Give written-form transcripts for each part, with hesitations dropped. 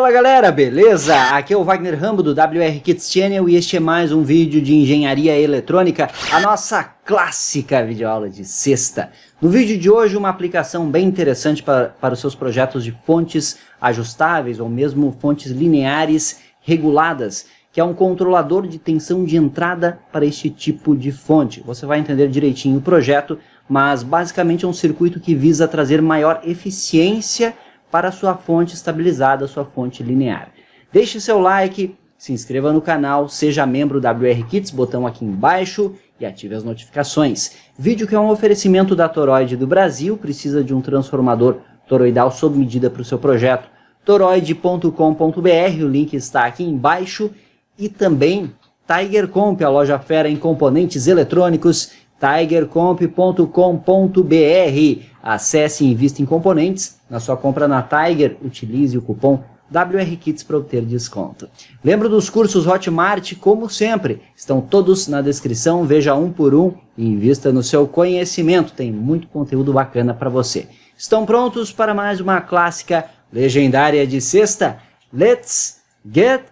Fala galera, beleza? Aqui é o Wagner Rambo do WR Kits Channel e este é mais um vídeo de engenharia eletrônica, a nossa clássica videoaula de sexta. No vídeo de hoje uma aplicação bem interessante para os seus projetos de fontes ajustáveis ou mesmo fontes lineares reguladas, que é um controlador de tensão de entrada para este tipo de fonte. Você vai entender direitinho o projeto, mas basicamente é um circuito que visa trazer maior eficiência para a sua fonte estabilizada, a sua fonte linear. Deixe seu like, se inscreva no canal, seja membro da WR Kits, botão aqui embaixo, e ative as notificações. Vídeo que é um oferecimento da Toroid do Brasil, precisa de um transformador toroidal sob medida para o seu projeto. Toroid.com.br, o link está aqui embaixo. E também Tiger Comp, a loja fera em componentes eletrônicos, tigercomp.com.br. Acesse e invista em componentes. Na sua compra na Tiger, utilize o cupom WRKITS para obter desconto. Lembra dos cursos Hotmart, como sempre, estão todos na descrição, veja um por um e invista no seu conhecimento, tem muito conteúdo bacana para você. Estão prontos para mais uma clássica legendária de sexta? Let's get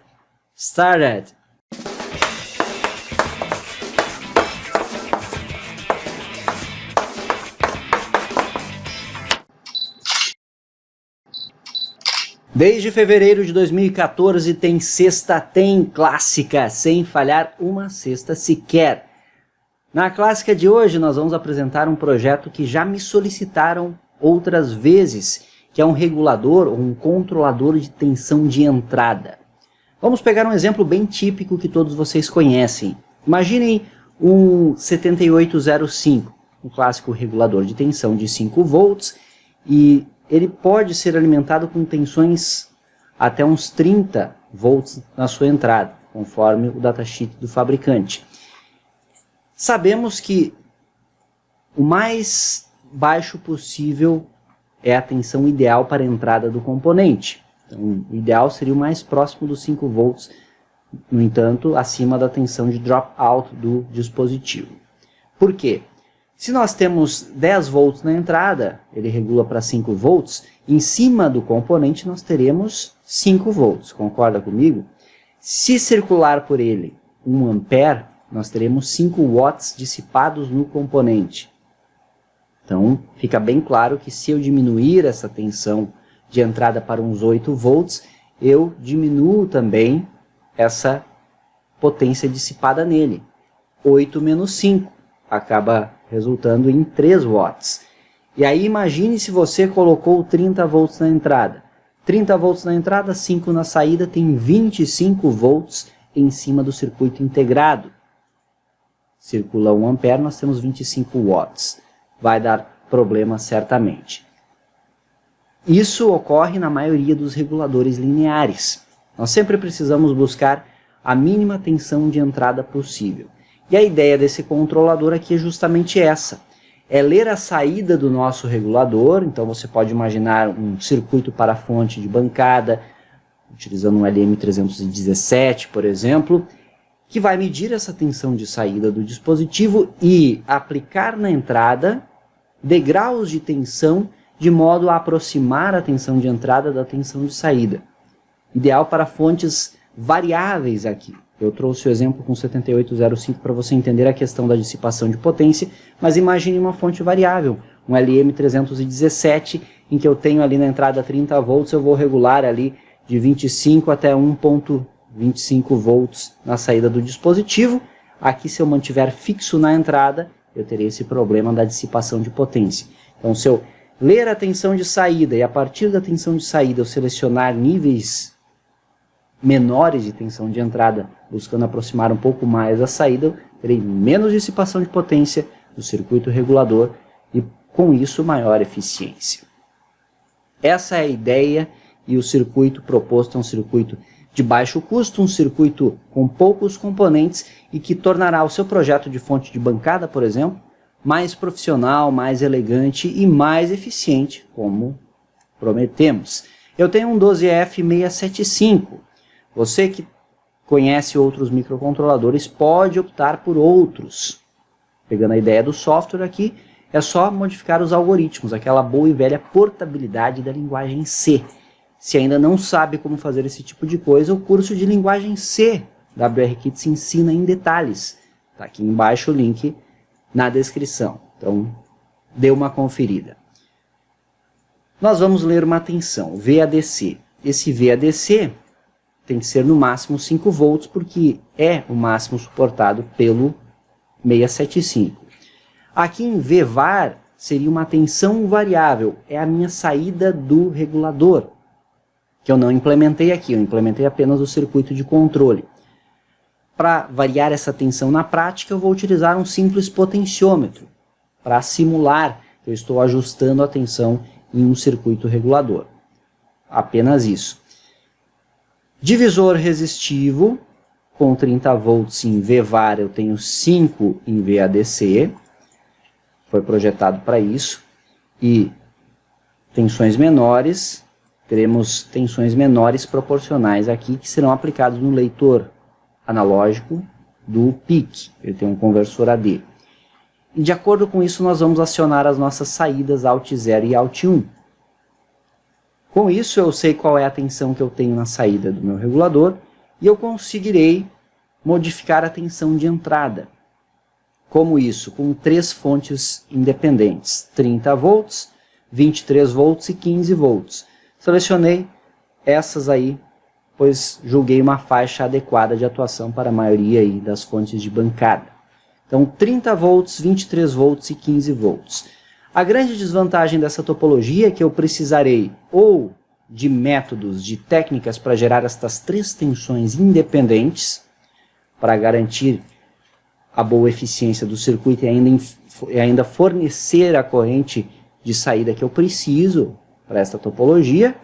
started! Desde fevereiro de 2014 tem sexta, tem clássica, sem falhar uma sexta sequer. Na clássica de hoje nós vamos apresentar um projeto que já me solicitaram outras vezes, que é um regulador ou um controlador de tensão de entrada. Vamos pegar um exemplo bem típico que todos vocês conhecem. Imaginem um 7805, um clássico regulador de tensão de 5 volts, e ele pode ser alimentado com tensões até uns 30 volts na sua entrada, conforme o datasheet do fabricante. Sabemos que o mais baixo possível é a tensão ideal para a entrada do componente. Então, o ideal seria o mais próximo dos 5 volts, no entanto, acima da tensão de dropout do dispositivo. Por quê? Se nós temos 10 volts na entrada, ele regula para 5 volts, em cima do componente nós teremos 5 volts, concorda comigo? Se circular por ele 1 ampere, nós teremos 5 watts dissipados no componente. Então, fica bem claro que se eu diminuir essa tensão de entrada para uns 8 volts, eu diminuo também essa potência dissipada nele. 8 menos 5 acaba resultando em 3 watts. E aí imagine se você colocou 30 volts na entrada. 30 volts na entrada, 5 na saída, tem 25 volts em cima do circuito integrado. Circula 1 ampere, nós temos 25 watts. Vai dar problema certamente. Isso ocorre na maioria dos reguladores lineares. Nós sempre precisamos buscar a mínima tensão de entrada possível. E a ideia desse controlador aqui é justamente essa. É ler a saída do nosso regulador, então você pode imaginar um circuito para a fonte de bancada, utilizando um LM317, por exemplo, que vai medir essa tensão de saída do dispositivo e aplicar na entrada degraus de tensão de modo a aproximar a tensão de entrada da tensão de saída. Ideal para fontes variáveis aqui. Eu trouxe o exemplo com 7805 para você entender a questão da dissipação de potência, mas imagine uma fonte variável, um LM317, em que eu tenho ali na entrada 30 volts, eu vou regular ali de 25 até 1.25 volts na saída do dispositivo. Aqui, se eu mantiver fixo na entrada, eu terei esse problema da dissipação de potência. Então, se eu ler a tensão de saída e a partir da tensão de saída eu selecionar níveis menores de tensão de entrada, buscando aproximar um pouco mais a saída, eu terei menos dissipação de potência do circuito regulador e, com isso, maior eficiência. Essa é a ideia e o circuito proposto é um circuito de baixo custo, um circuito com poucos componentes e que tornará o seu projeto de fonte de bancada, por exemplo, mais profissional, mais elegante e mais eficiente, como prometemos. Eu tenho um 12F675. Você que conhece outros microcontroladores pode optar por outros. Pegando a ideia do software aqui, é só modificar os algoritmos, aquela boa e velha portabilidade da linguagem C. Se ainda não sabe como fazer esse tipo de coisa, o curso de linguagem C da WR Kits ensina em detalhes. Está aqui embaixo o link na descrição. Então, dê uma conferida. Nós vamos ler uma tensão, VADC. Esse VADC tem que ser no máximo 5 volts, porque é o máximo suportado pelo 675. Aqui em VVAR seria uma tensão variável, é a minha saída do regulador, que eu não implementei aqui, eu implementei apenas o circuito de controle. Para variar essa tensão na prática, eu vou utilizar um simples potenciômetro, para simular que eu estou ajustando a tensão em um circuito regulador. Apenas isso. Divisor resistivo, com 30 volts em VVAR, eu tenho 5 em VADC, foi projetado para isso, e tensões menores, teremos tensões menores proporcionais aqui, que serão aplicados no leitor analógico do PIC, ele tem um conversor AD. E de acordo com isso, nós vamos acionar as nossas saídas Alt 0 e Alt 1. Com isso, eu sei qual é a tensão que eu tenho na saída do meu regulador e eu conseguirei modificar a tensão de entrada. Como isso? Com 3 fontes independentes, 30 volts, 23 volts e 15 volts. Selecionei essas aí, pois julguei uma faixa adequada de atuação para a maioria aí das fontes de bancada. Então, 30 volts, 23 volts e 15 volts. A grande desvantagem dessa topologia é que eu precisarei ou de métodos, de técnicas para gerar estas 3 tensões independentes, para garantir a boa eficiência do circuito e ainda fornecer a corrente de saída que eu preciso para esta topologia.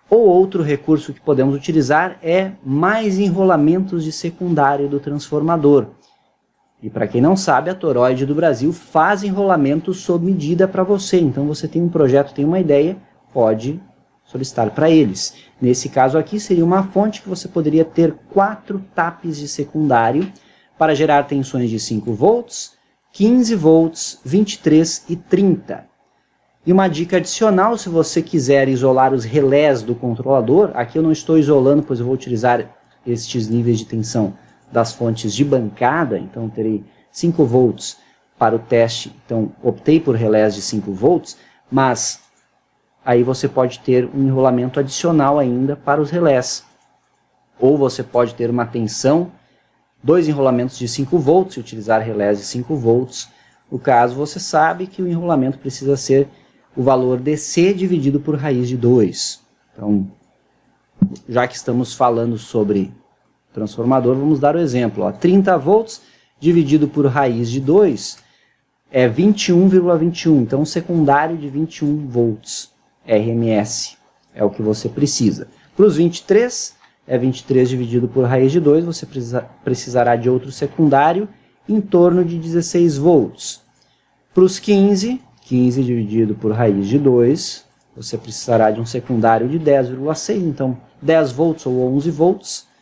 Ou outro recurso que podemos utilizar é mais enrolamentos de secundário do transformador. E para quem não sabe, a Toroid do Brasil faz enrolamentos sob medida para você. Então você tem um projeto, tem uma ideia, pode solicitar para eles. Nesse caso aqui seria uma fonte que você poderia ter 4 tapes de secundário para gerar tensões de 5 volts, 15 volts, 23 e 30. E uma dica adicional, se você quiser isolar os relés do controlador, aqui eu não estou isolando, pois eu vou utilizar estes níveis de tensão das fontes de bancada, então terei 5 volts para o teste, então optei por relés de 5 volts, mas aí você pode ter um enrolamento adicional ainda para os relés. Ou você pode ter uma tensão, 2 enrolamentos de 5 volts e utilizar relés de 5 volts. No caso, você sabe que o enrolamento precisa ser o valor DC dividido por raiz de 2. Então, já que estamos falando sobre transformador, vamos dar o exemplo. 30 volts dividido por raiz de 2 é 21,21. Então, um secundário de 21 volts RMS é o que você precisa. Para os 23, é 23 dividido por raiz de 2, você precisará de outro secundário em torno de 16 volts. Para os 15, 15 dividido por raiz de 2, você precisará de um secundário de 10,6, então 10 volts ou 11 volts.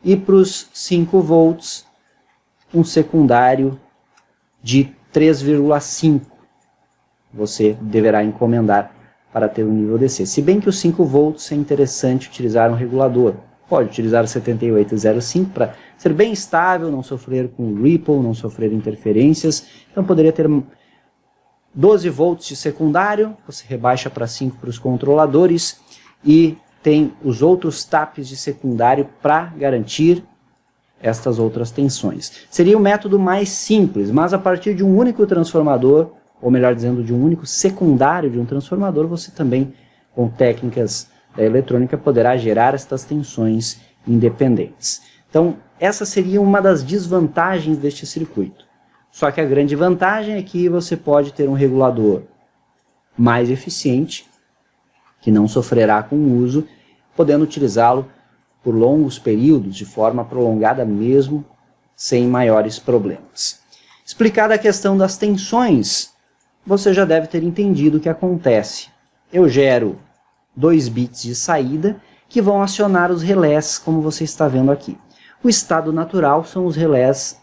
E para os 5 volts, um secundário de 3,5. Você deverá encomendar para ter um nível DC. Se bem que os 5 volts é interessante utilizar um regulador. Pode utilizar o 7805 para ser bem estável, não sofrer com ripple, não sofrer interferências. Então poderia ter 12 volts de secundário, você rebaixa para 5 para os controladores e tem os outros tapes de secundário para garantir estas outras tensões. Seria o método mais simples, mas a partir de um único transformador, ou melhor dizendo, de um único secundário de um transformador, você também, com técnicas da eletrônica, poderá gerar estas tensões independentes. Então, essa seria uma das desvantagens deste circuito. Só que a grande vantagem é que você pode ter um regulador mais eficiente, que não sofrerá com o uso, podendo utilizá-lo por longos períodos, de forma prolongada mesmo, sem maiores problemas. Explicada a questão das tensões, você já deve ter entendido o que acontece. Eu gero 2 bits de saída que vão acionar os relés, como você está vendo aqui. O estado natural são os relés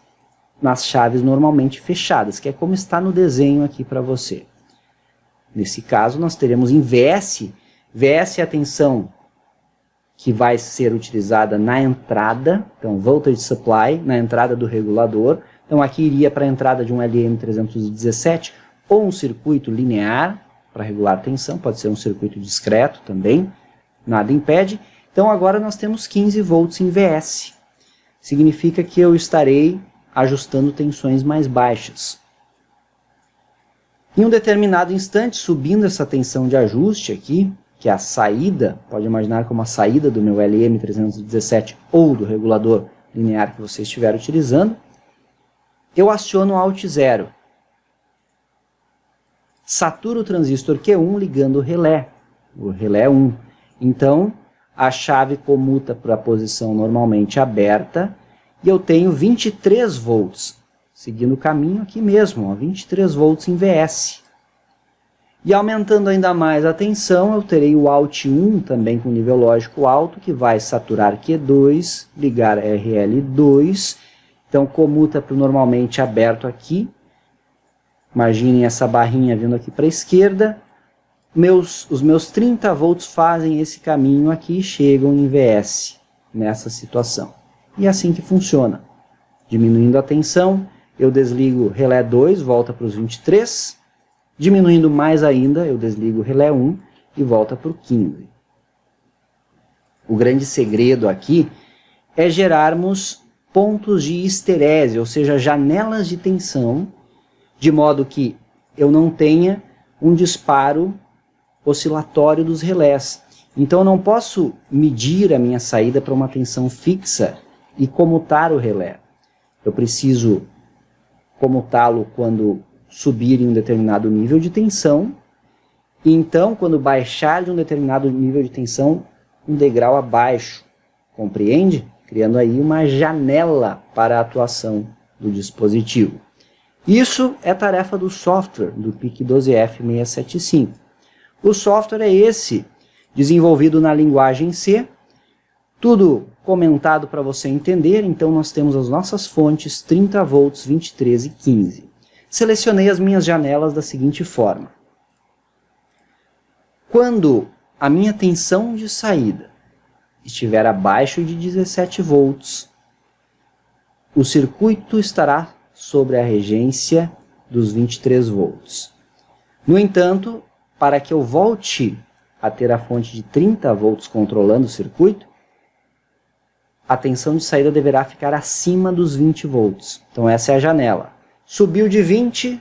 nas chaves normalmente fechadas, que é como está no desenho aqui para você. Nesse caso, nós teremos em VS VS é a tensão que vai ser utilizada na entrada, então voltage supply, na entrada do regulador. Então aqui iria para a entrada de um LM317 ou um circuito linear para regular a tensão, pode ser um circuito discreto também, nada impede. Então agora nós temos 15 volts em VS, significa que eu estarei ajustando tensões mais baixas. Em um determinado instante, subindo essa tensão de ajuste aqui, que é a saída, pode imaginar como a saída do meu LM317 ou do regulador linear que você estiver utilizando, eu aciono o Alt 0. Saturo o transistor Q1 ligando o relé 1. Então, a chave comuta para a posição normalmente aberta e eu tenho 23 volts, seguindo o caminho aqui mesmo, ó, 23 volts em VS. E aumentando ainda mais a tensão, eu terei o Alt 1 também com nível lógico alto, que vai saturar Q2, ligar RL2, então comuta para o normalmente aberto aqui. Imaginem essa barrinha vindo aqui para a esquerda. Os meus 30 volts fazem esse caminho aqui e chegam em VS, nessa situação. E é assim que funciona. Diminuindo a tensão, eu desligo relé 2, volta para os 23. Diminuindo mais ainda, eu desligo o relé 1 e volta para o 15. O grande segredo aqui é gerarmos pontos de histerese, ou seja, janelas de tensão, de modo que eu não tenha um disparo oscilatório dos relés. Então eu não posso medir a minha saída para uma tensão fixa e comutar o relé. Eu preciso comutá-lo quando subir em um determinado nível de tensão, e então quando baixar de um determinado nível de tensão, um degrau abaixo. Compreende? Criando aí uma janela para a atuação do dispositivo. Isso é tarefa do software do PIC12F675. O software é esse, desenvolvido na linguagem C, tudo comentado para você entender. Então nós temos as nossas fontes 30 volts, 23 e 15. Selecionei as minhas janelas da seguinte forma. Quando a minha tensão de saída estiver abaixo de 17 volts, o circuito estará sobre a regência dos 23 volts. No entanto, para que eu volte a ter a fonte de 30 volts controlando o circuito, a tensão de saída deverá ficar acima dos 20 volts. Então essa é a janela. Subiu de 20,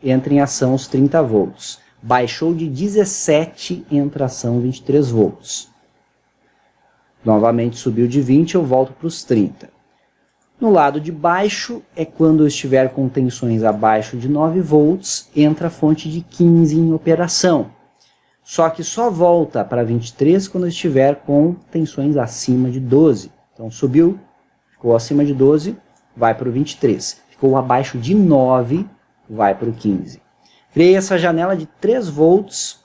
entra em ação os 30 volts. Baixou de 17, entra em ação 23 volts. Novamente subiu de 20, eu volto para os 30. No lado de baixo é quando eu estiver com tensões abaixo de 9 volts, entra a fonte de 15 em operação. Só que só volta para 23 quando eu estiver com tensões acima de 12. Então subiu, ficou acima de 12, vai para o 23. Ficou abaixo de 9, vai para o 15. Criei essa janela de 3 volts,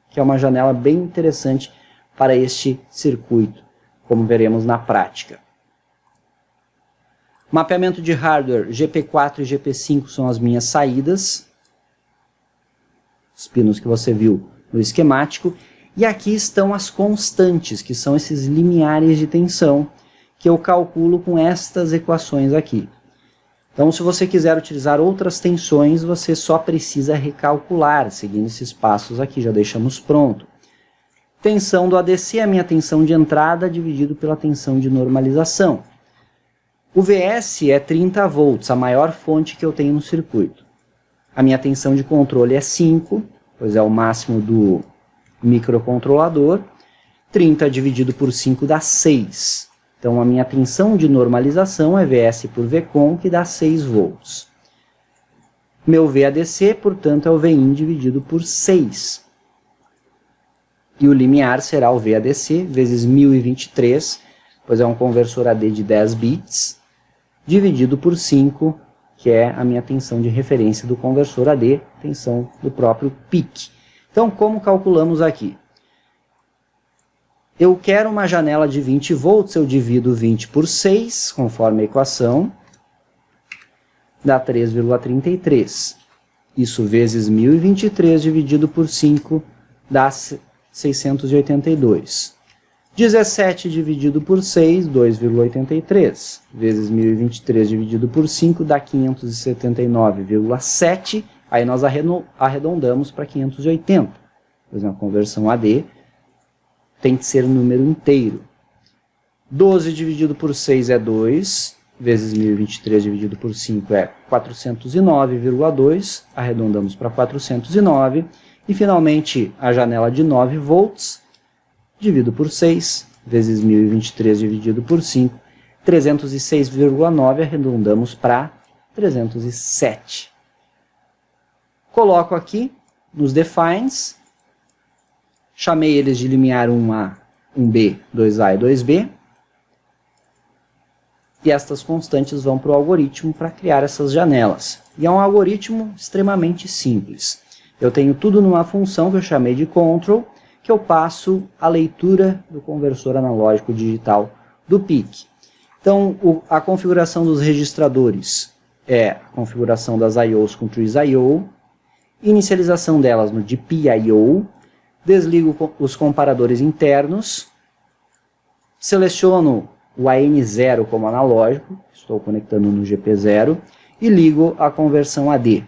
que é uma janela bem interessante para este circuito, como veremos na prática. Mapeamento de hardware, GP4 e GP5 são as minhas saídas, os pinos que você viu no esquemático, e aqui estão as constantes, que são esses limiares de tensão, que eu calculo com estas equações aqui. Então, se você quiser utilizar outras tensões, você só precisa recalcular, seguindo esses passos aqui, já deixamos pronto. Tensão do ADC é a minha tensão de entrada, dividido pela tensão de normalização. O VS é 30 volts, a maior fonte que eu tenho no circuito. A minha tensão de controle é 5, pois é o máximo do microcontrolador. 30 dividido por 5 dá 6. Então a minha tensão de normalização é VS por Vcon, que dá 6 volts. Meu VADC, portanto, é o Vin dividido por 6. E o limiar será o VADC vezes 1023, pois é um conversor AD de 10 bits, dividido por 5, que é a minha tensão de referência do conversor AD, tensão do próprio PIC. Então, como calculamos aqui? Eu quero uma janela de 20 volts, eu divido 20 por 6, conforme a equação, dá 3,33. Isso vezes 1023 dividido por 5 dá 682. 17 dividido por 6, 2,83. Vezes 1023 dividido por 5 dá 579,7. Aí nós arredondamos para 580. Pois na conversão AD tem que ser um número inteiro. 12 dividido por 6 é 2. Vezes 1023 dividido por 5 é 409,2. Arredondamos para 409. E finalmente a janela de 9 volts, dividido por 6, vezes 1023 dividido por 5, 306,9, arredondamos para 307. Coloco aqui nos defines, chamei eles de limiar 1A, 1B, 2A e 2B, e estas constantes vão para o algoritmo para criar essas janelas. E é um algoritmo extremamente simples. Eu tenho tudo numa função que eu chamei de control, que eu passo a leitura do conversor analógico digital do PIC. Então, a configuração dos registradores é a configuração das IOs com TreesIO, inicialização delas no GPIO, desligo os comparadores internos, seleciono o AN0 como analógico, estou conectando no GP0, e ligo a conversão AD.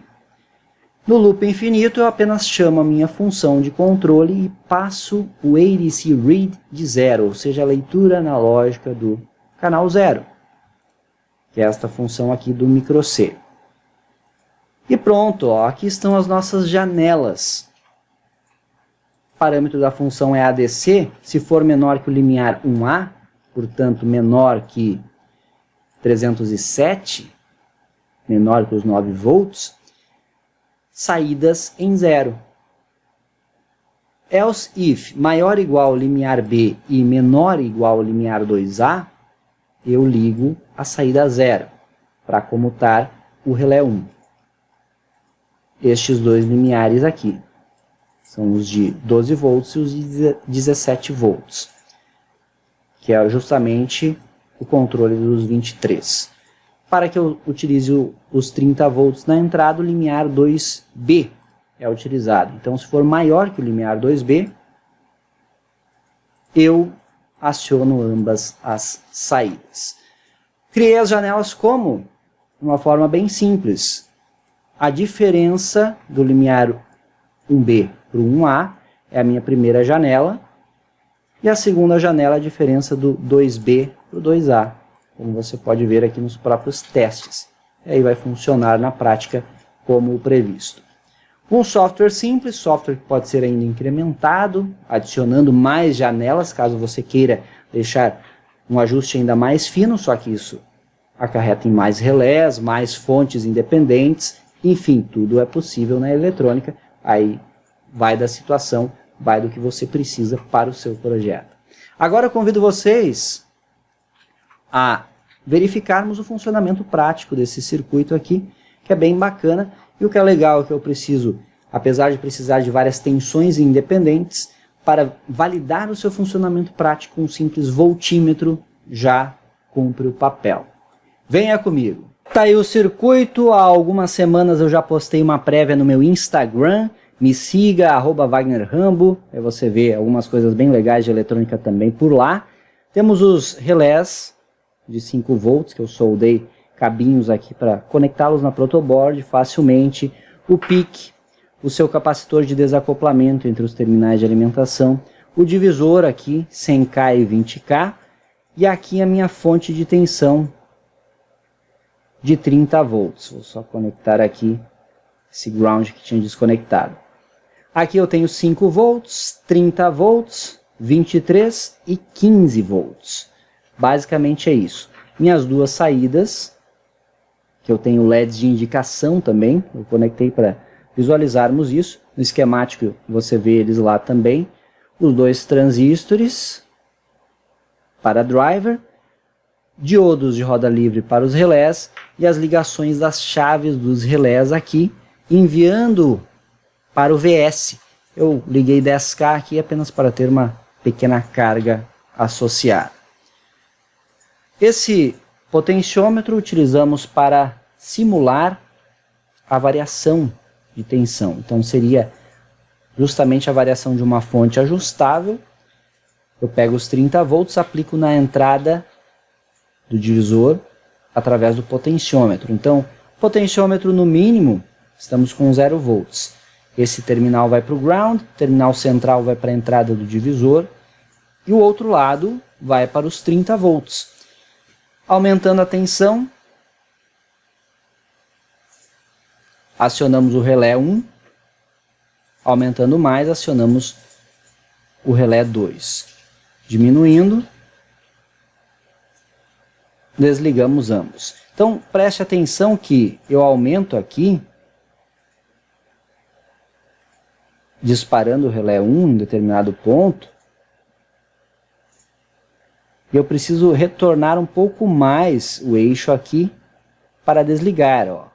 No loop infinito, eu apenas chamo a minha função de controle e passo o ADC read de 0, ou seja, a leitura analógica do canal 0, que é esta função aqui do micro C. E pronto, ó, aqui estão as nossas janelas. O parâmetro da função é ADC, se for menor que o limiar 1A, portanto menor que 307, menor que os 9 volts, saídas em 0. Else if maior ou igual ao limiar B e menor ou igual ao limiar 2A, eu ligo a saída 0 para comutar o relé 1. Estes dois limiares aqui são os de 12 volts e os de 17 volts, que é justamente o controle dos 23. Para que eu utilize os 30 volts na entrada, o limiar 2B é utilizado. Então, se for maior que o limiar 2B, eu aciono ambas as saídas. Criei as janelas como? De uma forma bem simples. A diferença do limiar 1B para o 1A é a minha primeira janela, e a segunda janela é a diferença do 2B para o 2A. Como você pode ver aqui nos próprios testes. E aí vai funcionar na prática como o previsto. Um software simples, software que pode ser ainda incrementado, adicionando mais janelas, caso você queira deixar um ajuste ainda mais fino, só que isso acarreta em mais relés, mais fontes independentes, enfim, tudo é possível na eletrônica, aí vai da situação, vai do que você precisa para o seu projeto. Agora eu convido vocês a verificarmos o funcionamento prático desse circuito aqui, que é bem bacana, e o que é legal é que eu preciso, apesar de precisar de várias tensões independentes, para validar o seu funcionamento prático, um simples voltímetro já cumpre o papel. Venha comigo! Tá aí o circuito, há algumas semanas eu já postei uma prévia no meu Instagram, me siga, @WagnerRambo, aí você vê algumas coisas bem legais de eletrônica também por lá. Temos os relés de 5 volts, que eu soldei cabinhos aqui para conectá-los na protoboard facilmente, o PIC, o seu capacitor de desacoplamento entre os terminais de alimentação, o divisor aqui, 100K e 20K, e aqui a minha fonte de tensão de 30 volts. Vou só conectar aqui esse ground que tinha desconectado. Aqui eu tenho 5 volts, 30 volts, 23 e 15 volts. Basicamente é isso. Minhas duas saídas, que eu tenho LEDs de indicação também, eu conectei para visualizarmos isso. No esquemático você vê eles lá também. Os dois transistores para driver, diodos de roda livre para os relés e as ligações das chaves dos relés aqui, enviando para o VS. Eu liguei 10K aqui apenas para ter uma pequena carga associada. Esse potenciômetro utilizamos para simular a variação de tensão. Então seria justamente a variação de uma fonte ajustável. Eu pego os 30 volts, aplico na entrada do divisor através do potenciômetro. Então, potenciômetro no mínimo, estamos com 0 volts. Esse terminal vai para o ground, terminal central vai para a entrada do divisor e o outro lado vai para os 30 volts. Aumentando a tensão, acionamos o relé 1, aumentando mais, acionamos o relé 2. Diminuindo, desligamos ambos. Então, preste atenção que eu aumento aqui, disparando o relé 1 em determinado ponto, e eu preciso retornar um pouco mais o eixo aqui para desligar. Ó.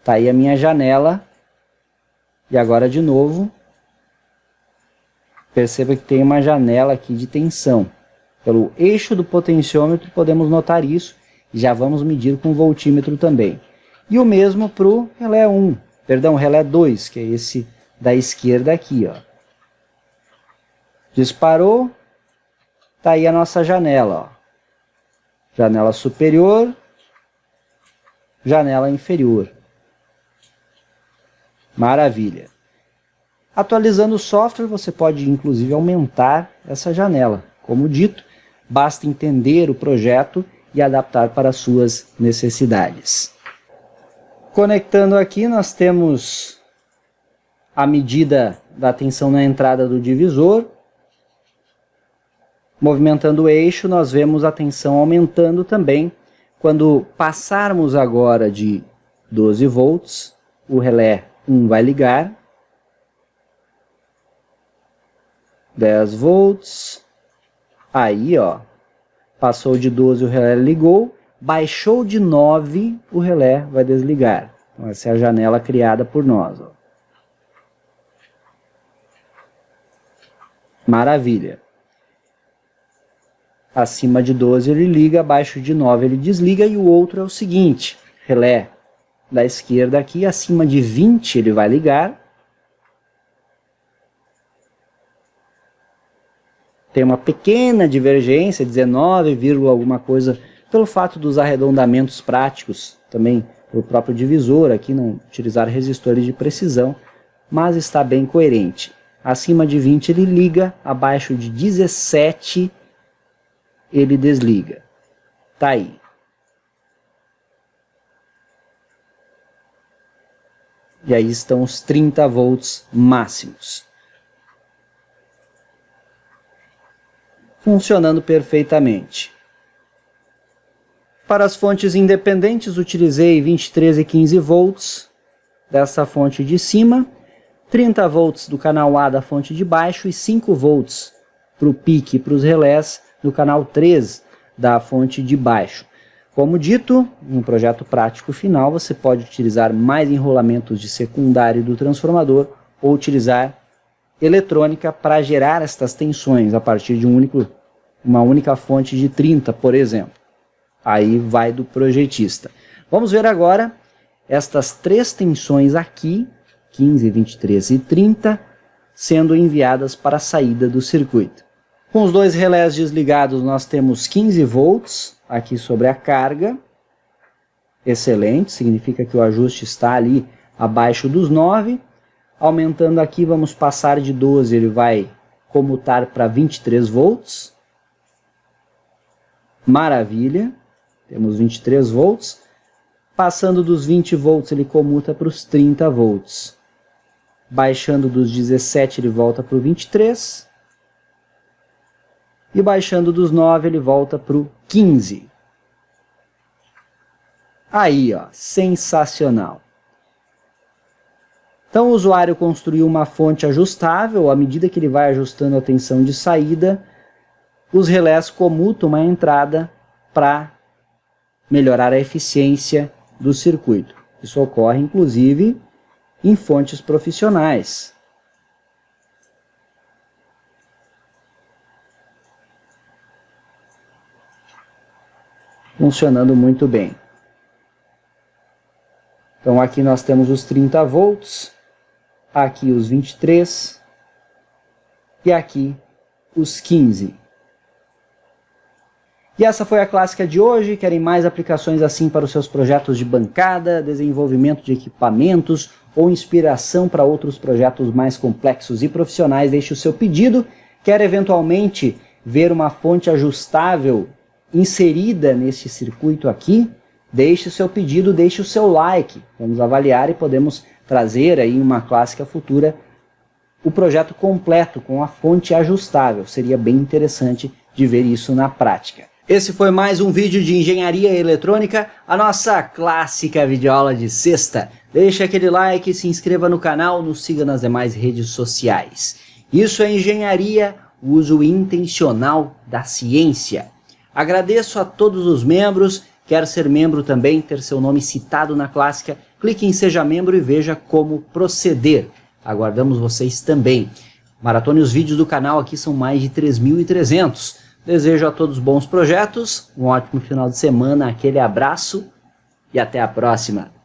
Tá aí a minha janela, e agora de novo, perceba que tem uma janela aqui de tensão. Pelo eixo do potenciômetro podemos notar isso, e já vamos medir com o voltímetro também. E o mesmo para o relé 1, perdão, relé 2, que é esse da esquerda aqui. Ó. Disparou, tá aí a nossa janela. Ó. Janela superior, janela inferior. Maravilha. Atualizando o software, você pode inclusive aumentar essa janela. Como dito, basta entender o projeto e adaptar para as suas necessidades. Conectando aqui, nós temos a medida da tensão na entrada do divisor. Movimentando o eixo, nós vemos a tensão aumentando também. Quando passarmos agora de 12 volts, o relé 1 vai ligar. 10 volts. Aí, ó, passou de 12, o relé ligou. Baixou de 9, o relé vai desligar. Então, essa é a janela criada por nós. Ó. Maravilha. Acima de 12 ele liga, abaixo de 9 ele desliga. E o outro é o seguinte, relé da esquerda aqui, acima de 20 ele vai ligar. Tem uma pequena divergência, 19, alguma coisa, pelo fato dos arredondamentos práticos, também pelo próprio divisor aqui, não utilizar resistores de precisão, mas está bem coerente. Acima de 20 ele liga, abaixo de 17 ele desliga. Tá aí. E aí estão os 30 volts máximos. Funcionando perfeitamente. Para as fontes independentes, utilizei 23 e 15 volts dessa fonte de cima, 30 volts do canal A da fonte de baixo e 5 volts para o pique e para os relés do canal 3 da fonte de baixo. Como dito, no projeto prático final, você pode utilizar mais enrolamentos de secundário do transformador ou utilizar eletrônica para gerar estas tensões a partir de uma única fonte de 30, por exemplo. Aí vai do projetista. Vamos ver agora estas 3 tensões aqui, 15, 23 e 30, sendo enviadas para a saída do circuito. Com os 2 relés desligados, nós temos 15 volts aqui sobre a carga. Excelente, significa que o ajuste está ali abaixo dos 9. Aumentando aqui, vamos passar de 12, ele vai comutar para 23 volts. Maravilha, temos 23 volts. Passando dos 20 volts, ele comuta para os 30 volts. Baixando dos 17, ele volta para o 23. E baixando dos 9, ele volta para o 15. Aí, ó, sensacional. Então o usuário construiu uma fonte ajustável. À medida que ele vai ajustando a tensão de saída, os relés comutam a entrada para melhorar a eficiência do circuito. Isso ocorre, inclusive, em fontes profissionais. Funcionando muito bem. Então aqui nós temos os 30 volts, aqui os 23 e aqui os 15. E essa foi a clássica de hoje. Querem mais aplicações assim para os seus projetos de bancada, desenvolvimento de equipamentos ou inspiração para outros projetos mais complexos e profissionais? Deixe o seu pedido. Quer eventualmente ver uma fonte ajustável inserida nesse circuito aqui? Deixe o seu pedido, deixe o seu like. Vamos avaliar e podemos trazer aí em uma clássica futura o projeto completo com a fonte ajustável. Seria bem interessante de ver isso na prática. Esse foi mais um vídeo de Engenharia Eletrônica, a nossa clássica videoaula de sexta. Deixe aquele like, se inscreva no canal, nos siga nas demais redes sociais. Isso é engenharia, o uso intencional da ciência. Agradeço a todos os membros. Quer ser membro também, ter seu nome citado na clássica? Clique em Seja Membro e veja como proceder. Aguardamos vocês também. Maratone os vídeos do canal, aqui são mais de 3.300. Desejo a todos bons projetos, um ótimo final de semana, aquele abraço e até a próxima.